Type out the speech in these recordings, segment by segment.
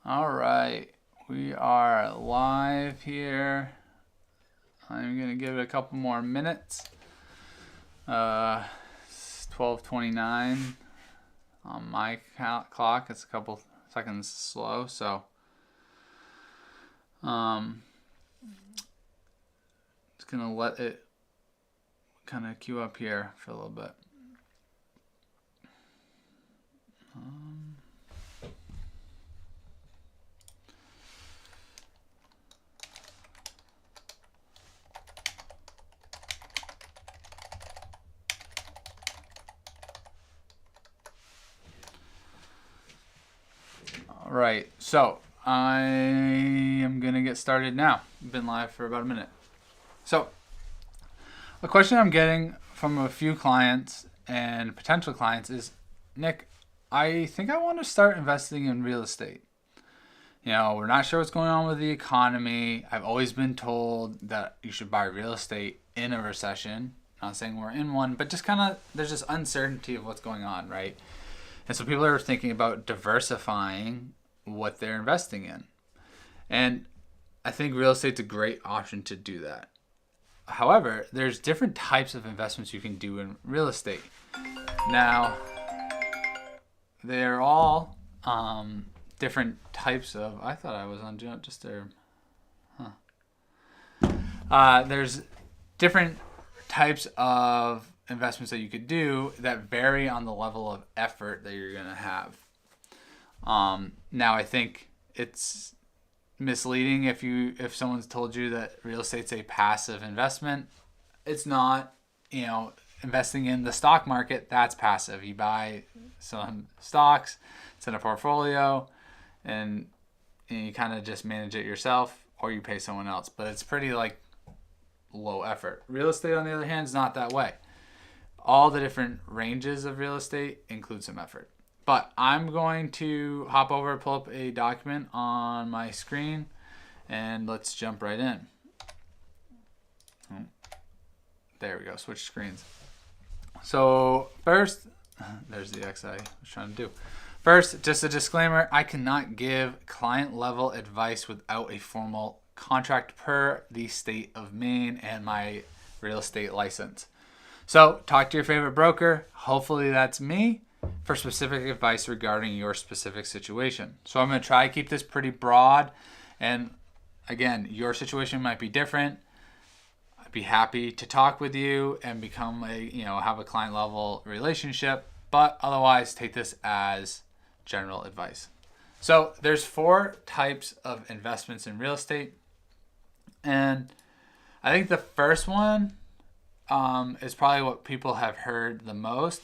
All right, we are live here. I'm gonna give it a couple more minutes. It's 12:29 on my clock. It's a couple seconds slow, so just gonna let it kind of queue up here for a little bit. All right, so I am gonna get started now. I've been live for about a minute. So, a question I'm getting from a few clients and potential clients is, Nick, I think I want to start investing in real estate. We're not sure what's going on with the economy. I've always been told that you should buy real estate in a recession. Not saying we're in one, but just kind of there's just uncertainty of what's going on, right? And so people are thinking about diversifying what they're investing in. And I think real estate's a great option to do that. However, there's different types of investments you can do in real estate. Now, they're all different types of. I thought I was on Do Not Disturb. There's different types of investments that you could do that vary on the level of effort that you're going to have. Now, I think it's misleading if someone's told you that real estate's a passive investment. It's not. Investing in the stock market, that's passive. You buy some stocks, it's in a portfolio, and you kind of just manage it yourself, or you pay someone else. But it's pretty low effort. Real estate, on the other hand, is not that way. All the different ranges of real estate include some effort. But I'm going to hop over, pull up a document on my screen, and let's jump right in. There we go, switch screens. So first, there's the X I was trying to do. First, just a disclaimer, I cannot give client level advice without a formal contract per the state of Maine and my real estate license. So talk to your favorite broker, hopefully that's me, for specific advice regarding your specific situation. So I'm going to try to keep this pretty broad, and again, your situation might be different. I'd be happy to talk with you and become have a client level relationship, but otherwise take this as general advice. So there's 4 types of investments in real estate, and I think the first one is probably what people have heard the most,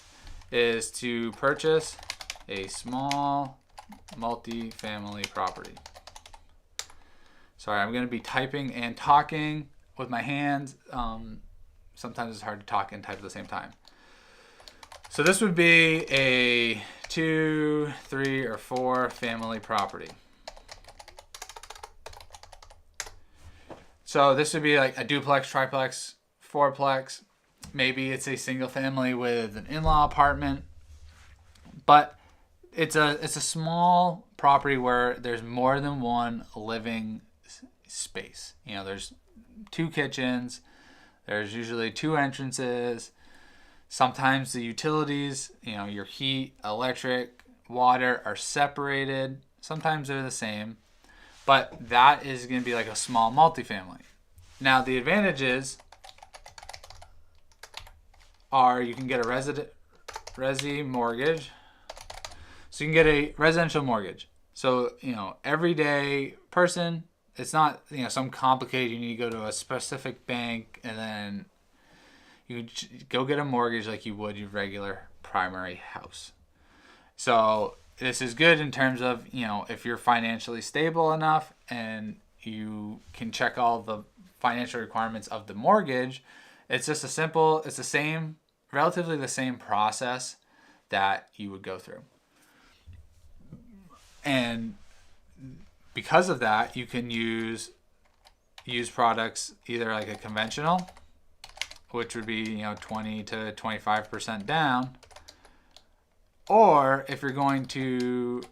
is to purchase a small multi-family property. Sorry, I'm going to be typing and talking with my hands. Sometimes it's hard to talk and type at the same time. So this would be a 2, 3, or 4 family property. So this would be like a duplex, triplex, fourplex. Maybe it's a single family with an in-law apartment. But it's a small property where there's more than one living space. There's 2 kitchens. There's usually 2 entrances. Sometimes the utilities, your heat, electric, water are separated. Sometimes they're the same. But that is going to be like a small multifamily. Now, the advantages are you can get a resi mortgage. So you can get a residential mortgage. So, everyday person, it's not, some complicated, you need to go to a specific bank and then you go get a mortgage like you would your regular primary house. So this is good in terms of, if you're financially stable enough and you can check all the financial requirements of the mortgage. It's just relatively the same process that you would go through. And because of that, you can use products either like a conventional, which would be 20 to 25% down, or if you're going to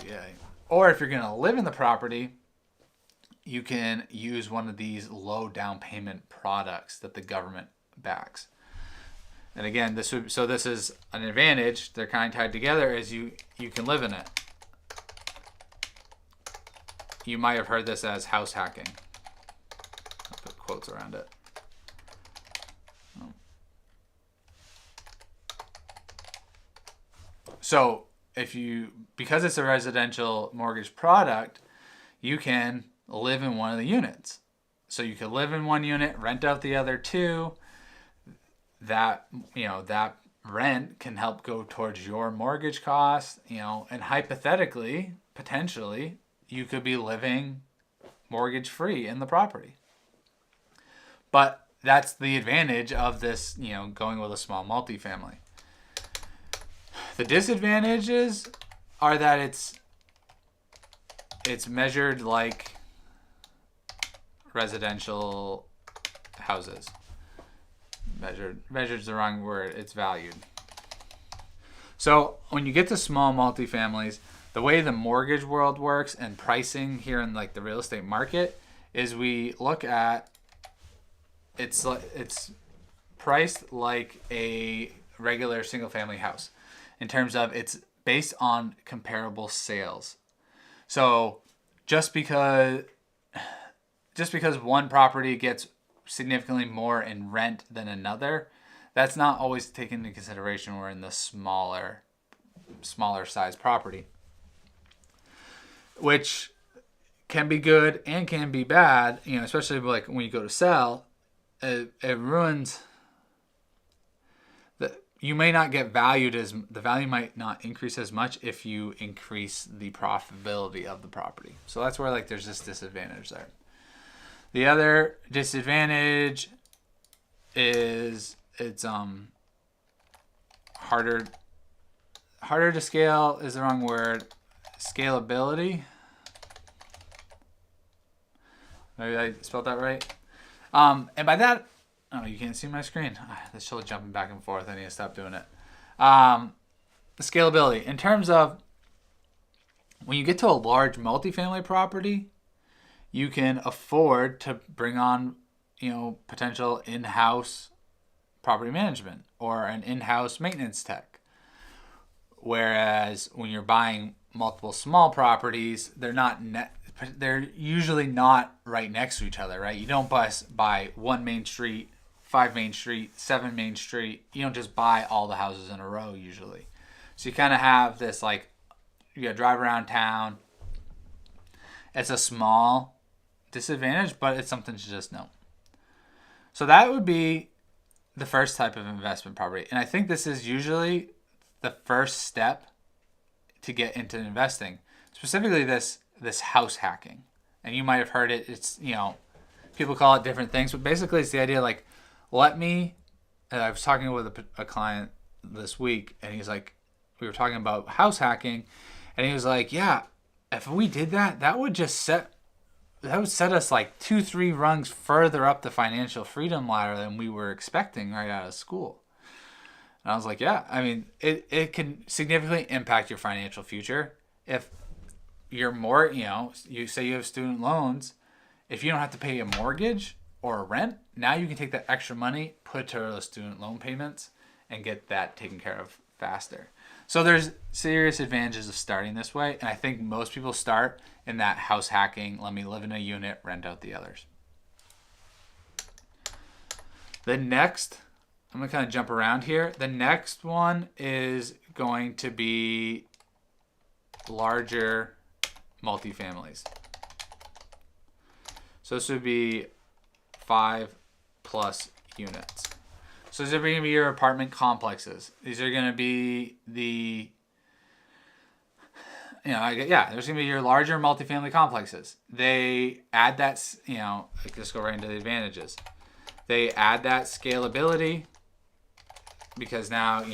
Yeah. Or if you're going to live in the property, you can use one of these low down payment products that the government backs. And again, this is an advantage. They're kind of tied together as you can live in it. You might have heard this as house hacking. I'll put quotes around it. So because it's a residential mortgage product, you can live in one of the units. So you could live in one unit, rent out the other two. That rent can help go towards your mortgage costs, and hypothetically, potentially, you could be living mortgage free in the property. But that's the advantage of this, going with a small multifamily. The disadvantages are that it's measured like residential houses. Measured's the wrong word. It's valued. So when you get to small multifamilies, the way the mortgage world works and pricing here in like the real estate market is we look at it's priced like a regular single family house in terms of it's based on comparable sales. So just because one property gets significantly more in rent than another, that's not always taken into consideration. We're in the smaller size property, which can be good and can be bad, especially like when you go to sell, it ruins you may not get the value might not increase as much if you increase the profitability of the property. So that's where there's this disadvantage there. The other disadvantage is it's harder to scale is the wrong word. Scalability. Maybe I spelled that right. And by that, oh, you can't see my screen. This show jumping back and forth. I need to stop doing it. The scalability. In terms of when you get to a large multifamily property, you can afford to bring on, potential in-house property management or an in-house maintenance tech. Whereas when you're buying multiple small properties, they're usually not right next to each other, right? You don't buy 1 Main Street, 5 Main Street, 7 Main Street. You don't just buy all the houses in a row usually. So you kind of have this you gotta drive around town. It's a small disadvantage, but it's something to just know. So that would be the first type of investment property. And I think this is usually the first step to get into investing, specifically this house hacking. And you might have heard it. It's, people call it different things, but basically it's the idea I was talking with a client this week, and he's like, we were talking about house hacking, and he was like, yeah, if we did that, that would set us 2-3 rungs further up the financial freedom ladder than we were expecting right out of school. And I was like, yeah, I mean, it can significantly impact your financial future. If you're more, you say you have student loans, if you don't have to pay a mortgage or a rent, now you can take that extra money, put it to those student loan payments, and get that taken care of faster. So there's serious advantages of starting this way, and I think most people start in that house hacking, let me live in a unit, rent out the others. The next, I'm going to kind of jump around here. The next one is going to be larger multifamilies. So this would be 5+ units. So these are going to be your apartment complexes. These are going to be there's going to be your larger multifamily complexes. They add that, let's go right into the advantages. They add that scalability because now,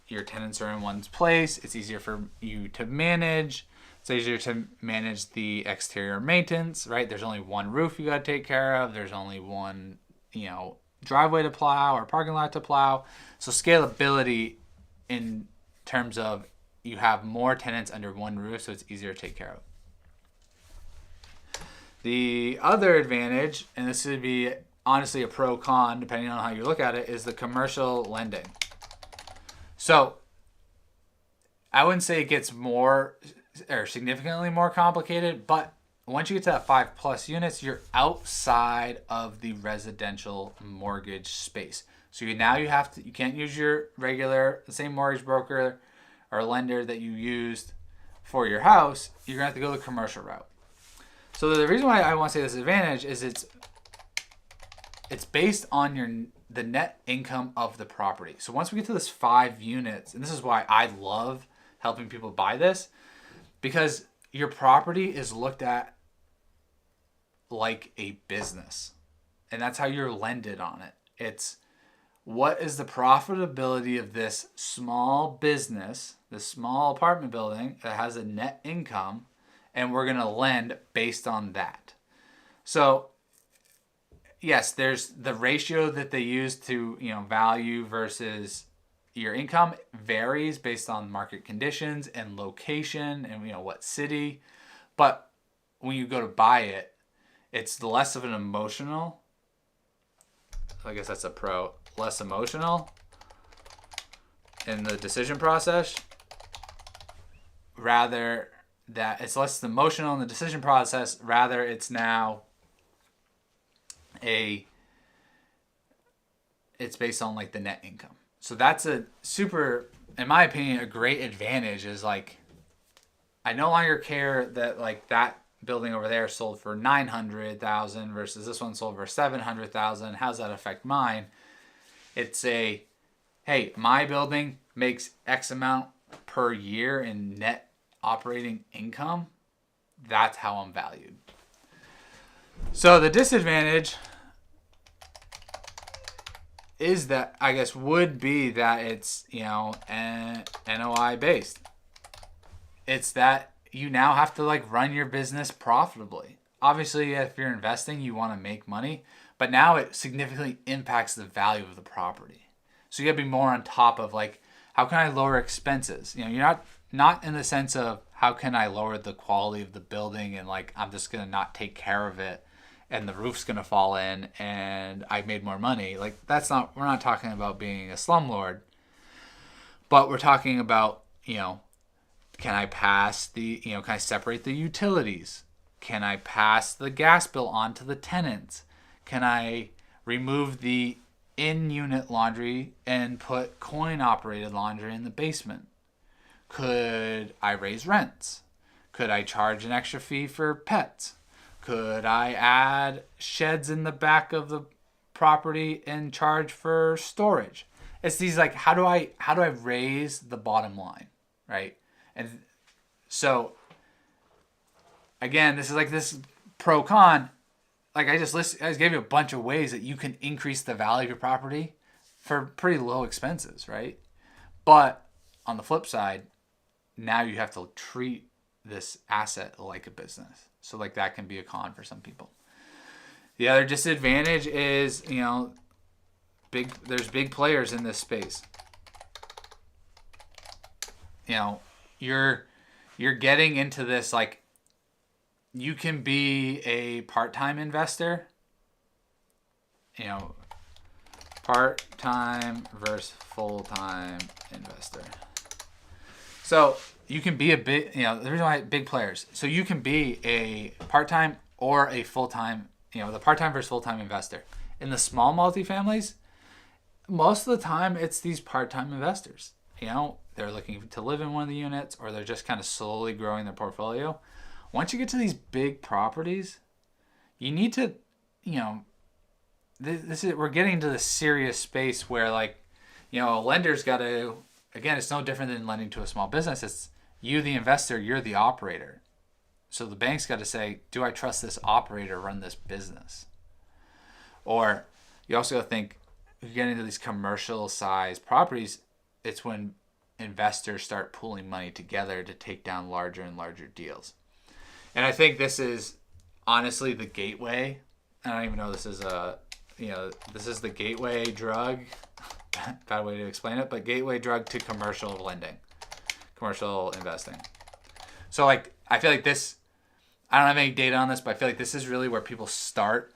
your tenants are in one place. It's easier for you to manage. It's easier to manage the exterior maintenance, right? There's only one roof you got to take care of. There's only one, driveway to plow or parking lot to plow. So scalability in terms of you have more tenants under one roof, so it's easier to take care of. The other advantage, and this would be honestly a pro-con depending on how you look at it, is the commercial lending. So I wouldn't say it gets more or significantly more complicated, but once you get to that 5+ units, you're outside of the residential mortgage space. So you can't use your the same mortgage broker or lender that you used for your house. You're gonna have to go the commercial route. So the reason why I want to say this advantage is it's based on the net income of the property. So once we get to this 5 units, and this is why I love helping people buy this, because your property is looked at like a business, and that's how you're lended on it. It's what is the profitability of this small business, this small apartment building that has a net income, and we're going to lend based on that. So yes, there's the ratio that they use to, value versus your income varies based on market conditions and location and, what city. But when you go to buy it, it's less of an emotional, I guess that's a pro, less emotional in the decision process. Rather that it's less emotional in the decision process, rather it's now it's based on like the net income. So that's a super, in my opinion, a great advantage is like, I no longer care that like that building over there sold for $900,000 versus this one sold for $700,000. How's that affect mine? It's hey, my building makes X amount per year in net operating income. That's how I'm valued. So the disadvantage is that, I guess, would be that it's, NOI based. It's that you now have to like run your business profitably. Obviously, if you're investing, you want to make money, but now it significantly impacts the value of the property. So you got to be more on top of like, how can I lower expenses? You're not in the sense of how can I lower the quality of the building and like I'm just going to not take care of it and the roof's going to fall in and I made more money. Like we're not talking about being a slumlord, but we're talking about, can I can I separate the utilities? Can I pass the gas bill on to the tenants? Can I remove the in-unit laundry and put coin-operated laundry in the basement? Could I raise rents? Could I charge an extra fee for pets? Could I add sheds in the back of the property and charge for storage? It's these like, how do I raise the bottom line, right? And so again, this is like this pro con. Like I just gave you a bunch of ways that you can increase the value of your property for pretty low expenses, right? But on the flip side, now you have to treat this asset like a business. So like that can be a con for some people. The other disadvantage is, there's big players in this space. You're getting into this, like, you can be a part-time investor, part-time versus full-time investor. So you can be the reason why big players. So you can be a part-time or a full-time, the part-time versus full-time investor. In the small multifamilies, most of the time it's these part-time investors. They're looking to live in one of the units or they're just kind of slowly growing their portfolio. Once you get to these big properties, you need to, we're getting into the serious space where like, a lender's got to, again, it's no different than lending to a small business. It's you, the investor, you're the operator. So the bank's got to say, do I trust this operator to run this business? Or you also got to think, if you get into these commercial size properties, it's when investors start pooling money together to take down larger and larger deals. And I think this is honestly the gateway. I don't even know this is this is the gateway drug. Bad way to explain it, but gateway drug to commercial lending. commercial investing. So like, I feel like this, I don't have any data on this, but I feel like this is really where people start.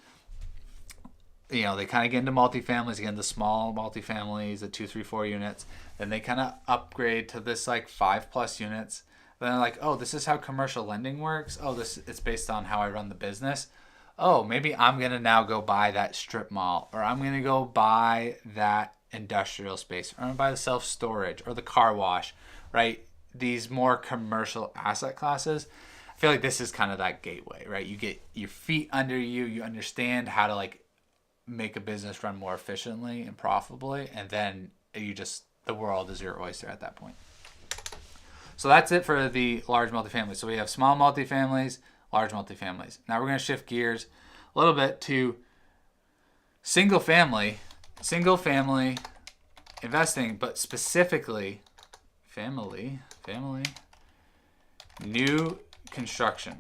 You know, they kind of get into multifamilies, get into small multifamilies, the 2, 3, 4 units. Then they kind of upgrade to this like 5+ units. Then they're like, oh, this is how commercial lending works. Oh, it's based on how I run the business. Oh, maybe I'm going to now go buy that strip mall, or I'm going to go buy that industrial space, or I'm going to buy the self-storage or the car wash, right? These more commercial asset classes. I feel like this is kind of that gateway, right? You get your feet under you, you understand how to like make a business run more efficiently and profitably, and then the world is your oyster at that point. So that's it for the large multifamilies. So we have small multifamilies, large multifamilies. Now we're going to shift gears a little bit to single family investing, but specifically family, new construction.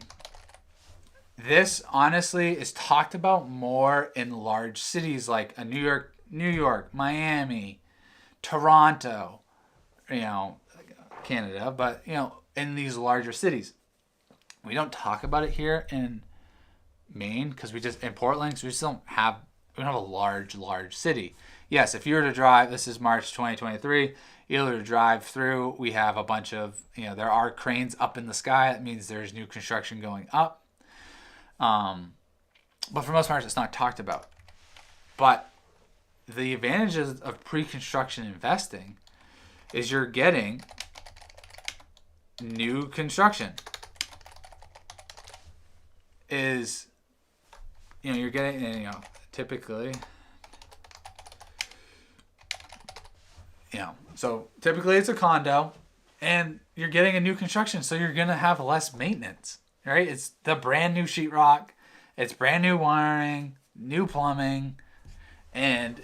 This honestly is talked about more in large cities like New York, Miami, Toronto, Canada, but in these larger cities. We don't talk about it here in Maine because in Portland, because we don't have a large city. Yes, if you were to drive, this is March 2023, you were to drive through, we have a bunch of, there are cranes up in the sky. That means there's new construction going up. But for most part, it's not talked about. But the advantages of pre-construction investing is you're getting new construction. You're getting, typically, so typically it's a condo and you're getting a new construction. So you're going to have less maintenance, right? It's the brand new sheetrock. It's brand new wiring, new plumbing. And,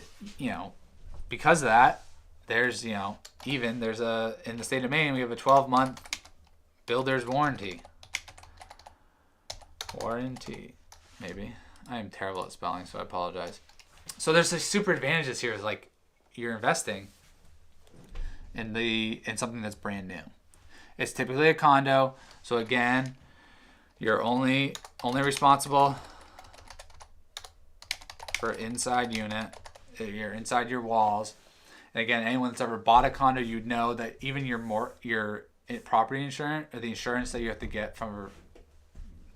because of that, there's, in the state of Maine, we have a 12-month builder's warranty. Maybe. I am terrible at spelling, so I apologize. So there's the super advantages here is like you're investing in something that's brand new. It's typically a condo, so again, you're only responsible for inside unit. You're inside your walls. And again, anyone that's ever bought a condo, you'd know that even your property insurance, or the insurance that you have to get from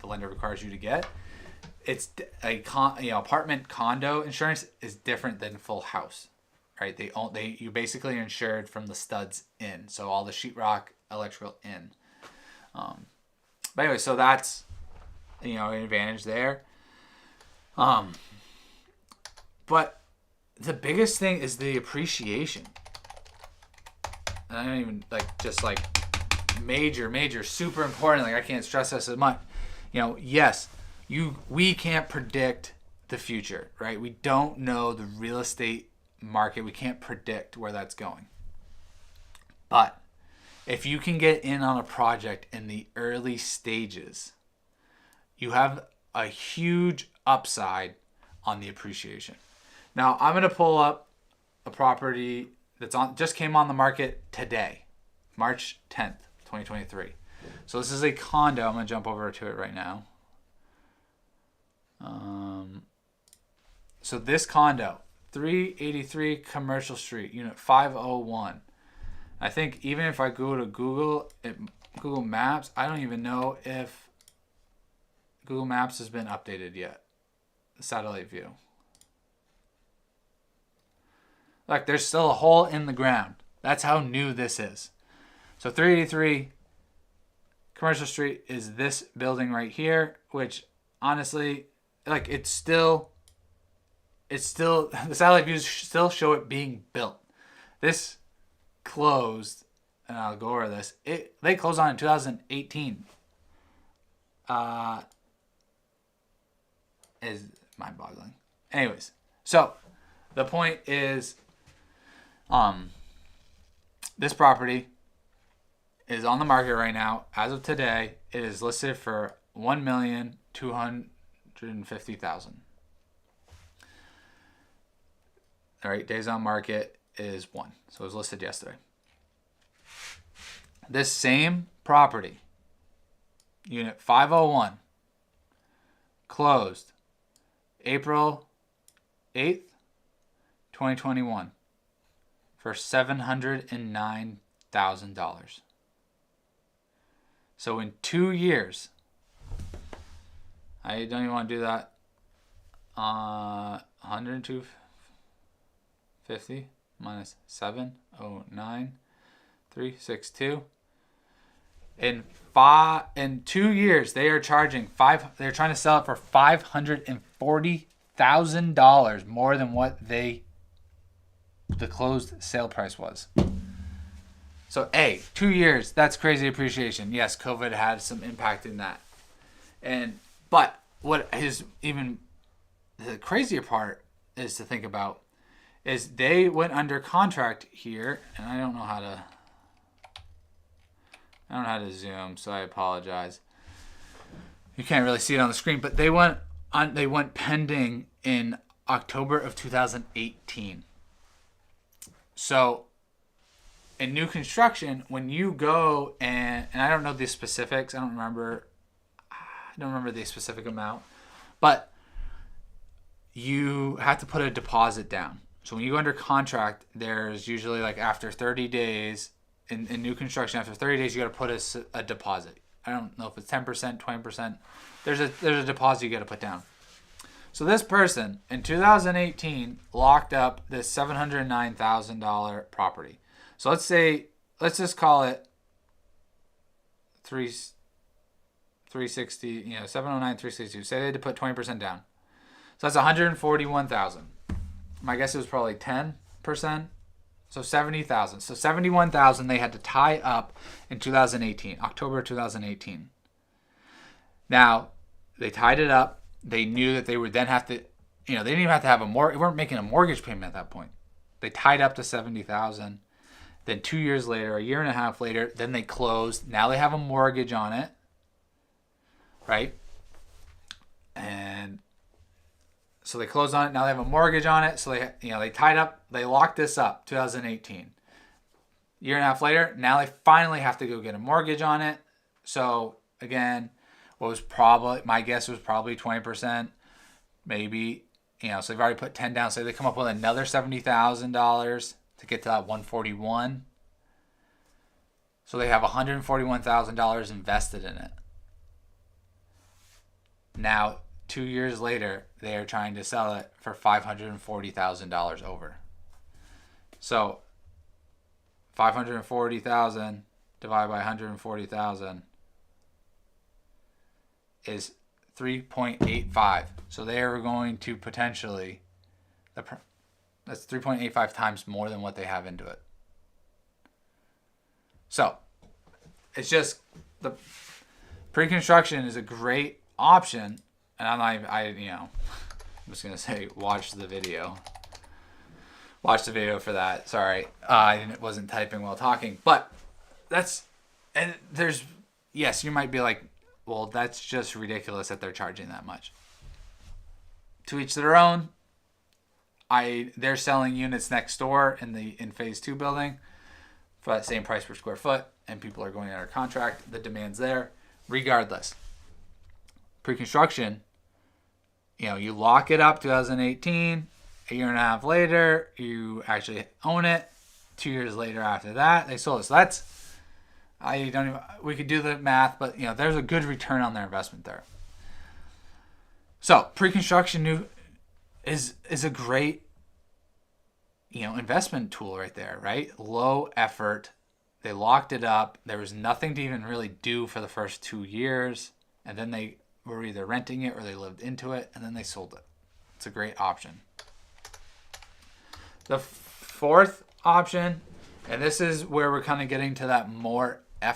the lender requires you to get, it's apartment condo insurance is different than full house, right? You basically are insured from the studs in, so all the sheetrock, electrical in. But anyway, so that's an advantage there. But the biggest thing is the appreciation. And I don't even major, super important. Like I can't stress this as much. Yes, we can't predict the future, right? We don't know the real estate market. We can't predict where that's going. But if you can get in on a project in the early stages, you have a huge upside on the appreciation. Now, I'm going to pull up a property just came on the market today, March 10th, 2023. So this is a condo. I'm going to jump over to it right now. So this condo, 383 Commercial Street, Unit 501. I think even if I go to Google Maps, I don't even know if Google Maps has been updated yet. The satellite view. Look, there's still a hole in the ground. That's how new this is. So 383 Commercial Street is this building right here, which honestly, it's still the satellite views still show it being built. This closed, and I'll go over this. They closed on in 2018. Is mind-boggling. Anyways, so the point is, this property is on the market right now. As of today, it is listed for $1,250,000. All right, days on market is 1, so it was listed yesterday. This same property, unit 501, closed April 8th, 2021 for $709,000. So in 2 years, I don't even want to do that. 102.50 minus 709,362. In 2 years, they are charging they're trying to sell it for $540,000 more than what the closed sale price was. So 2 years, that's crazy appreciation. Yes, COVID had some impact in that. But what is even the crazier part is to think about is they went under contract here, and I don't know how to zoom, so I apologize. You can't really see it on the screen, but they went pending in October of 2018. So in new construction, when you go and I don't know the specifics, I don't remember the specific amount, but you have to put a deposit down. So when you go under contract, there's usually like after 30 days in new construction, after 30 days, you got to put a deposit. I don't know if it's 10%, 20%. There's a deposit you got to put down. So this person in 2018 locked up this $709,000 property. So let's just call it 360, 709, 362. Say they had to put 20% down. So that's 141,000. My guess it was probably 10%. So 70,000. So 71,000 they had to tie up in 2018, October 2018. Now, they tied it up. They knew that they would then have to, they didn't even have to have a mortgage. They weren't making a mortgage payment at that point. They tied up to 70,000. Then 2 years later, a year and a half later, then they closed. Now they have a mortgage on it, right? And so they closed on it. Now they have a mortgage on it. So they tied up. They locked this up 2018. Year and a half later, now they finally have to go get a mortgage on it. So again, my guess was probably 20%, maybe. So they've already put 10 down. So they come up with another $70,000 to get to that 141. So they have $141,000 invested in it. Now, 2 years later, they are trying to sell it for $540,000 over. So, 540,000 divided by 140,000 is 3.85. So they are going to potentially, that's 3.85 times more than what they have into it. So, it's just, the pre-construction is a great option. And I'm just going to say, watch the video. Watch the video for that. Sorry. I wasn't typing while talking. But yes, you might be like, well, that's just ridiculous that they're charging that much. To each their own. They're selling units next door in phase 2 building for that same price per square foot, and people are going under contract. The demand's there. Regardless. Pre-construction, you lock it up 2018, a year and a half later, you actually own it. 2 years later after that, they sold it. So we could do the math, but there's a good return on their investment there. So pre-construction is a great, investment tool right there, right? Low effort. They locked it up. There was nothing to even really do for the first 2 years. And then they were either renting it or they lived into it, and then they sold it. It's a great option. The fourth option, and this is where we're kind of getting to that more we're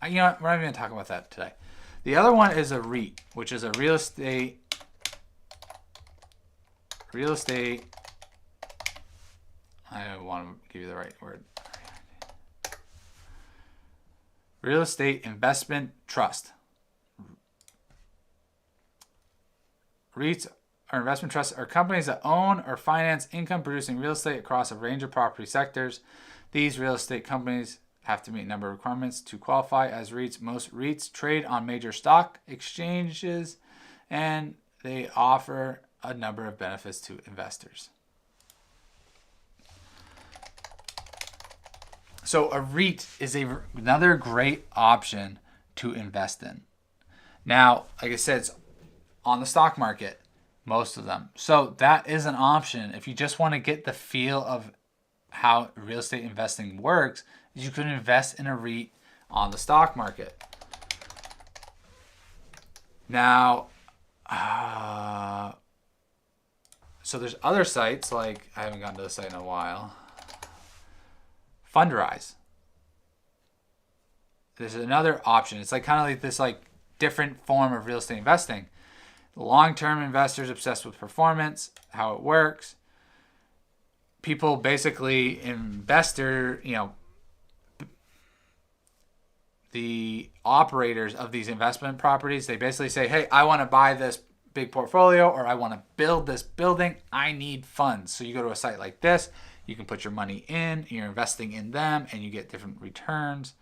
not even going to talk about that today. The other one is a REIT, which is a real estate, I want to give you the right word. Real estate investment trust. REITs or investment trusts are companies that own or finance income-producing real estate across a range of property sectors. These real estate companies have to meet a number of requirements to qualify as REITs. Most REITs trade on major stock exchanges, and they offer a number of benefits to investors. So a REIT is another great option to invest in. Now, like I said, it's on the stock market, most of them. So that is an option. If you just want to get the feel of how real estate investing works, you can invest in a REIT on the stock market. Now, so there's other sites, like I haven't gotten to the site in a while. Fundrise. There's another option. It's like kind of like this like different form of real estate investing. Long-term investors obsessed with performance, how it works. People basically, the operators of these investment properties, they basically say, hey, I want to buy this big portfolio, or I want to build this building. I need funds. So you go to a site like this, you can put your money in, you're investing in them, and you get different returns.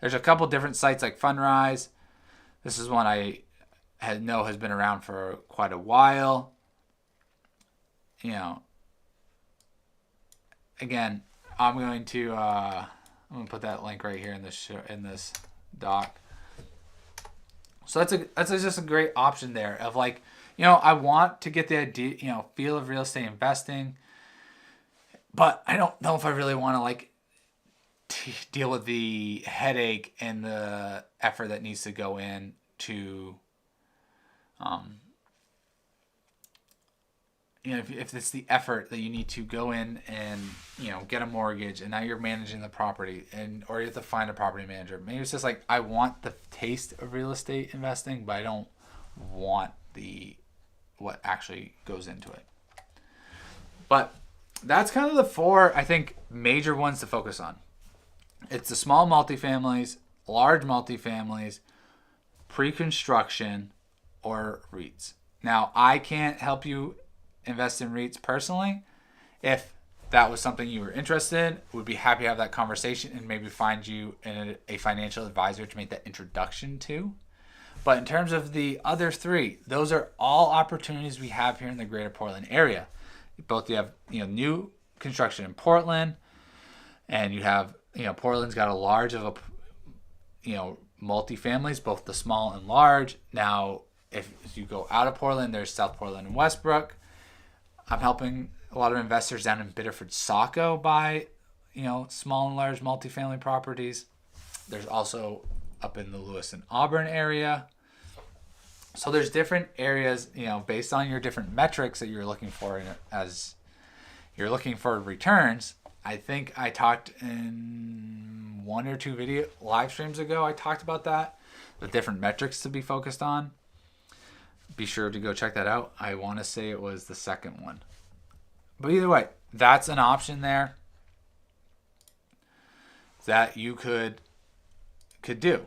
There's a couple different sites like Fundrise. This is one I know has been around for quite a while. You know, again, I'm going to put that link right here in this doc. So that's just a great option there of like, I want to get the idea, feel of real estate investing, but I don't know if I really want to like deal with the headache and the effort that needs to go in to, if it's the effort that you need to go in and, get a mortgage, and now you're managing the property, or you have to find a property manager. Maybe it's just like, I want the taste of real estate investing, but I don't want what actually goes into it. But that's kind of the 4, I think, major ones to focus on. It's the small multifamilies, large multifamilies, pre-construction, or REITs. Now, I can't help you invest in REITs personally. If that was something you were interested in, would be happy to have that conversation and maybe find you a financial advisor to make that introduction to. But in terms of the other 3, those are all opportunities we have here in the greater Portland area. You have new construction in Portland, and you have Portland's got a large of multifamilies, both the small and large. Now, if you go out of Portland, there's South Portland and Westbrook. I'm helping a lot of investors down in Biddeford, Saco buy, small and large multifamily properties. There's also up in the Lewis and Auburn area. So there's different areas, based on your different metrics that you're looking for as you're looking for returns. I think I talked in 1 or 2 video live streams ago. I talked about that, the different metrics to be focused on. Be sure to go check that out. I want to say it was the second one. But either way, that's an option there that you could do.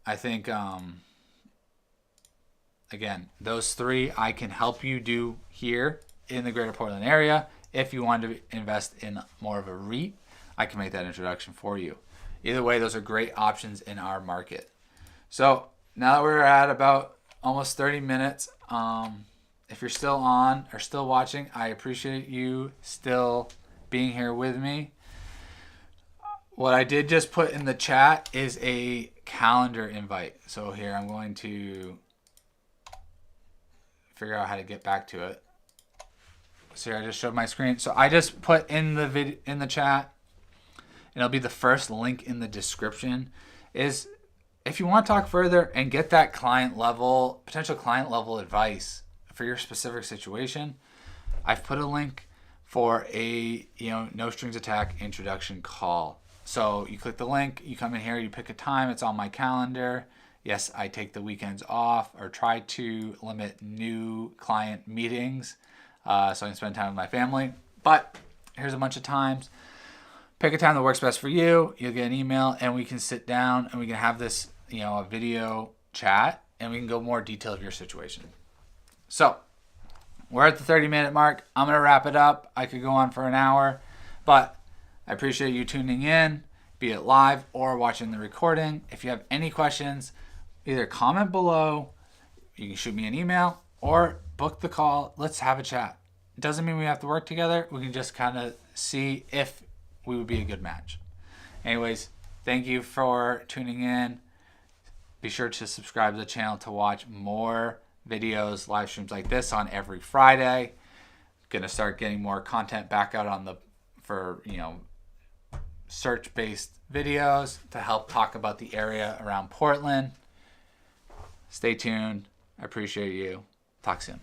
I think, again, those 3 I can help you do here in the greater Portland area. If you want to invest in more of a REIT, I can make that introduction for you. Either way, those are great options in our market. So now that we're at about almost 30 minutes, if you're still on or still watching, I appreciate you still being here with me. What I did just put in the chat is a calendar invite. So here, I'm going to figure out how to get back to it. So here, I just showed my screen. So I just put in the chat, and it'll be the first link in the description, is if you want to talk further and get that potential client level advice for your specific situation, I've put a link for a no strings attached introduction call. So you click the link, you come in here, you pick a time, it's on my calendar. Yes, I take the weekends off, or try to limit new client meetings so I can spend time with my family. But here's a bunch of times. Pick a time that works best for you. You'll get an email, and we can sit down and we can have this, a video chat, and we can go more detail of your situation. So we're at the 30-minute mark. I'm going to wrap it up. I could go on for an hour, but I appreciate you tuning in. be it live or watching the recording. If you have any questions, either comment below, you can shoot me an email, or book the call. Let's have a chat. It doesn't mean we have to work together. We can just kind of see if we would be a good match. Anyways, thank you for tuning in. Be sure to subscribe to the channel to watch more videos, live streams like this on every Friday. Gonna start getting more content back out on for search-based videos to help talk about the area around Portland. Stay tuned. I appreciate you. Talk soon.